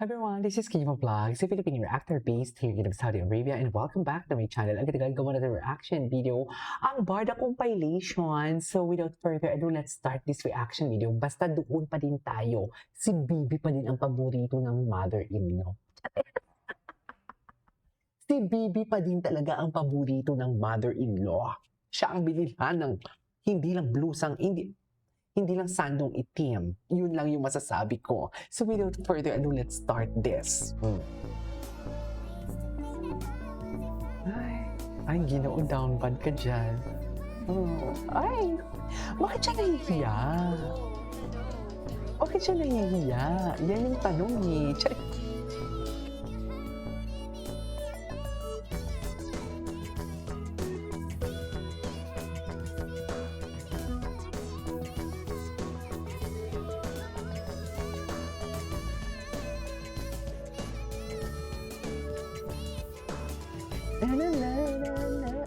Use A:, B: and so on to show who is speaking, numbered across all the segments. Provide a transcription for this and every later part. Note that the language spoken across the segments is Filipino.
A: Everyone, this is Kimo Vlogs, a Philippine reactor based here in Saudi Arabia, and welcome back to my channel. Ang gagawa na reaction video, ang Barda compilation. So without further ado, let's start this reaction video. Basta doon pa din tayo. Si Bibi pa din ang paborito ng mother-in-law. Si Bibi pa din talaga ang paborito ng mother-in-law. Siya ang binilhan ng hindi lang blusang, hindi lang sandong itim. Yun lang yung masasabi ko. So without further ado, let's start this. Ay, Ginoo, down bad ka dyan. Ay, bakit siya nahihiya? Bakit siya nahihiya? Yan yung tanong eh.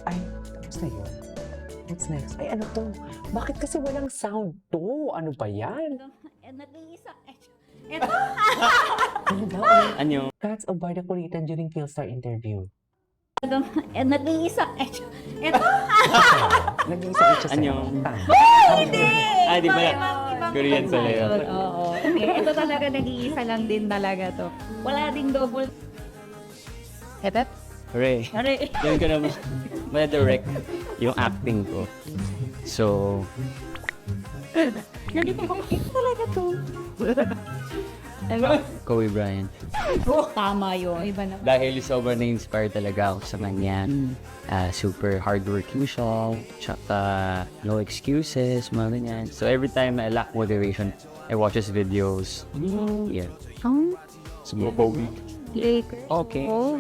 A: Ay, tapos na yun. What's next? Ay, ano to? Bakit kasi walang sound to? Ano ba yan?
B: Nag-iisa. Eto.
A: Ano daw?
C: Anyo?
A: Cats of Barda kulitan during Philstar interview.
B: Nag-iisa. Eto.
A: Nag-iisa siya sa
C: Anyo?
B: Hindi!
C: Ah, di ba?
B: Ibang
C: Korean pala yun.
B: Oo. Ito talaga nag-iisa lang din talaga to. Wala ding double. Hepep?
C: Hooray.
B: Hooray.
C: Yan ko naman ma-direct yung acting ko. So,
B: Ito talaga to.
C: Kobe Bryant.
B: Tama yun. Iba na.
C: Dahil sobrang na-inspire talaga ako sa kanya. Super hardworking siya. Tsaka no excuses, mga ganyan. So every time I lack motivation, I watch his videos. Yeah. Sumabawi. Okay.
B: Oh.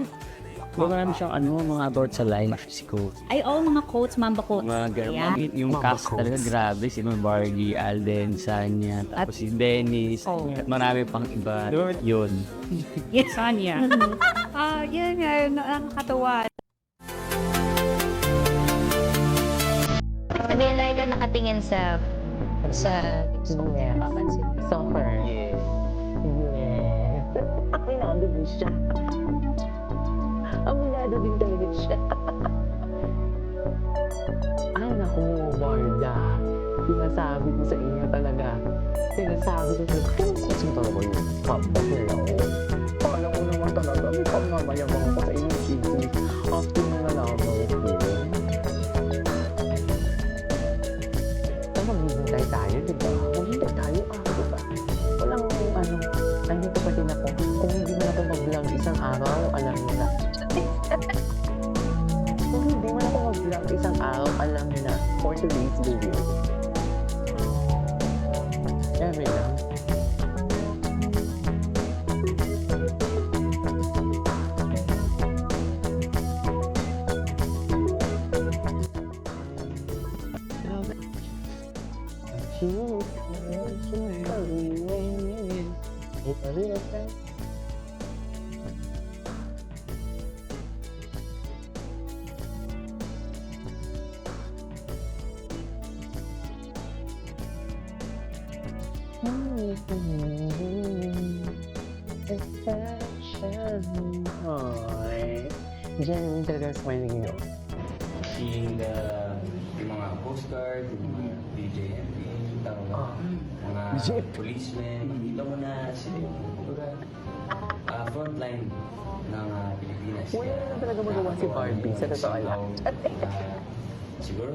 C: Marami siyang mga about sa life, si Kobe.
B: Ay, mga quotes, mamba quotes.
C: Mga
B: Yeah.
C: yung
A: Mamba
C: cast
A: quotes.
C: talaga grabe. Si Bargy, Alden, Sanya, tapos si Dennis.
B: Oh.
C: At marami pang iba. Yun.
B: Yes, Sanya. Yun nga, nakakatawa.
D: Nilay ka nakatingin sa papansin.
A: Suffer. Yes. Aminado din siya. Aminado din talaga siya. Ay, naku, Barda. Sinasabi ko sa inyo talaga. Sinasabi ko sa inyo. Kasi talaga yung comeback nila ako. Kala ko naman talaga. May pamamayabang ako sa inyo, Chicks. After na nalaman ko. Maghihintay tayo, di ba? Maghihintay tayo, diba? Walang, nandito pa din ako. Kung hindi mo na ako mag-vlog isang araw, alam mo na. Kung hindi mo na ako mag-vlog isang araw, alam mo na. For today's video. Eme lang. Diyan talaga smiling nyo.
C: Yung mga postcard, yung mga DJMP, mga policemen, makita mo na sila yung frontline ng Pilipinas.
A: Wala na talaga magawa si Barbie, sa totoo lang.
C: Siguro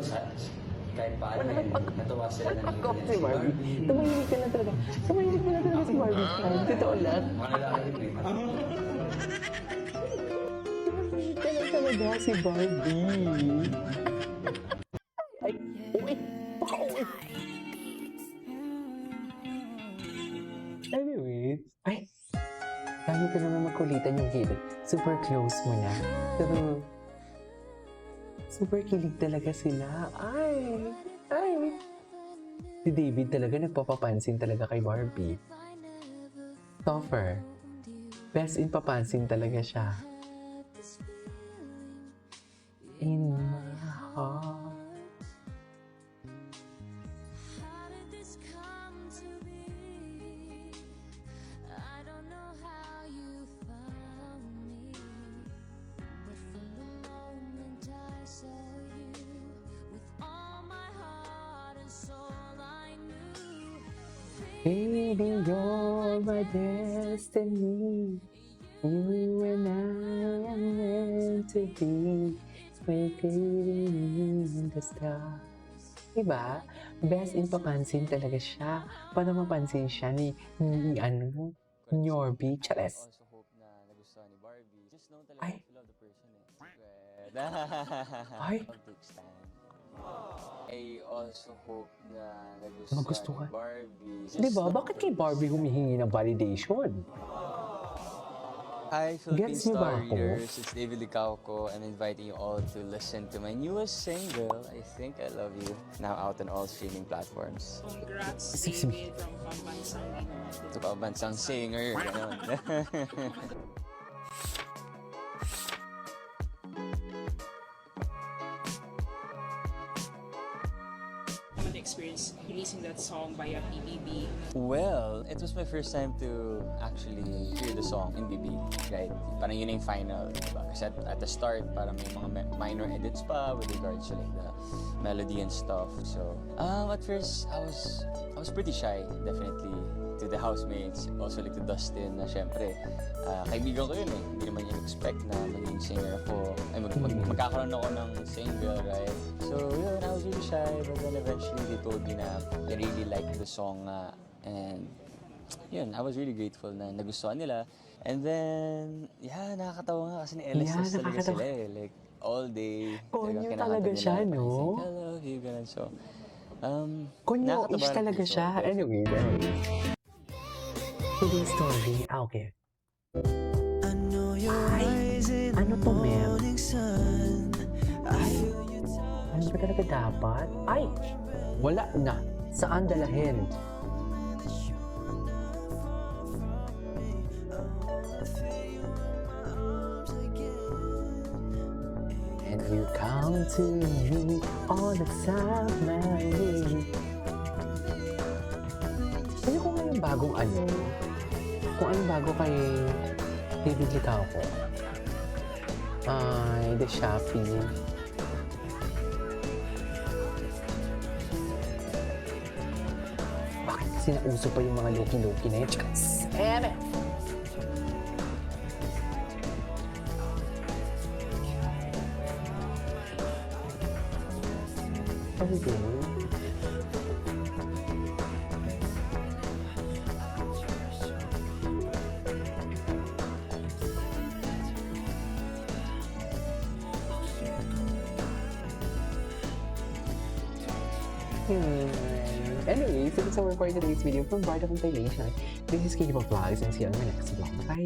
C: kahit paano natuwa sila na
A: Ako si Barbie. Tumahimik ka na talaga. Tumahimik ka na talaga si Barbie. Totoo lang.
C: Mga lalaki din eh.
A: Tumahimik ka na talaga si Barbie. Ay, uwi. Baka uwi. Anyways, ay, dami ko naman magkulitan yung gilid. Super close mo na. Pero, super kilig talaga sila. Ay. Si David talaga nagpapapansin talaga kay Barbie. Topher. Best in papansin talaga siya. In my heart. Baby, you're my destiny. You and I are meant to be. Waiting in the stars. Diba? Best in papansin talaga siya. Paano mapansin siya ni Yorby? Chares.
C: Also hope na nagustuhan ni Barbie. Just know talaga
A: Ay.
C: if you love the person
A: Ay.
C: Love takes time. I also hope na nagustuhan
A: Magustuhan.
C: ni Barbie. Just
A: Diba?
C: know
A: Bakit kay Barbie humihingi ng validation?
C: Hi, Philippine
A: Gets niyo ba
C: Star
A: ako?
C: Readers. It's David Licauco. I'm inviting you all to listen to my newest single, I Think I Love You, now out on all streaming platforms.
E: Congrats,
A: Excuse me.
E: David, from Pambansang Ino.
C: Ito pa bansang singer. Ganon.
E: Naman the experience releasing that song via PBB.
C: Well, it was my first time to actually hear the song in BB, right? Parang yun yung final, diba? Kasi at the start, parang may mga minor edits pa with regards to like the melody and stuff. So, at first, I was pretty shy, definitely, to the housemates, also like to Dustin, na syempre, kaibigan ko yun eh. Hindi naman yung expect na maging singer ako. Ay, magkakaroon ako ng single, right? So, yun, I was really shy, but then eventually they told me na they really liked the song nga. And, yun, I was really grateful na nagustuhan nila. And then, yeah, nakakatawa nga kasi ni LSS
A: Yeah,
C: talaga
A: nakakatawa.
C: sila eh. Like, all day.
A: Konyo
C: kinakanta
A: talaga
C: nila,
A: siya,
C: I
A: no?
C: think I love you, ganun. So,
A: Konyo-ish
C: nakakatawa rin
A: talaga
C: ito.
A: siya. Anyway, today's story. Okay. Ay, ano to, ma'am? Ay, ano ba talaga dapat? Ay, wala na. Saan dalahin? And you come to me all the time, my way. Ano kung ano yung bagong ano? Kung ano bago kay David Licauco? Ay, the Shopee. Bakit kasi nauso pa yung mga loki-loki na yun? Chats! Eme! Ano din? Anyway, so that's all for today's video from Barda Compilation. This is Kikipa Vlogs and see you on my next vlog. Bye!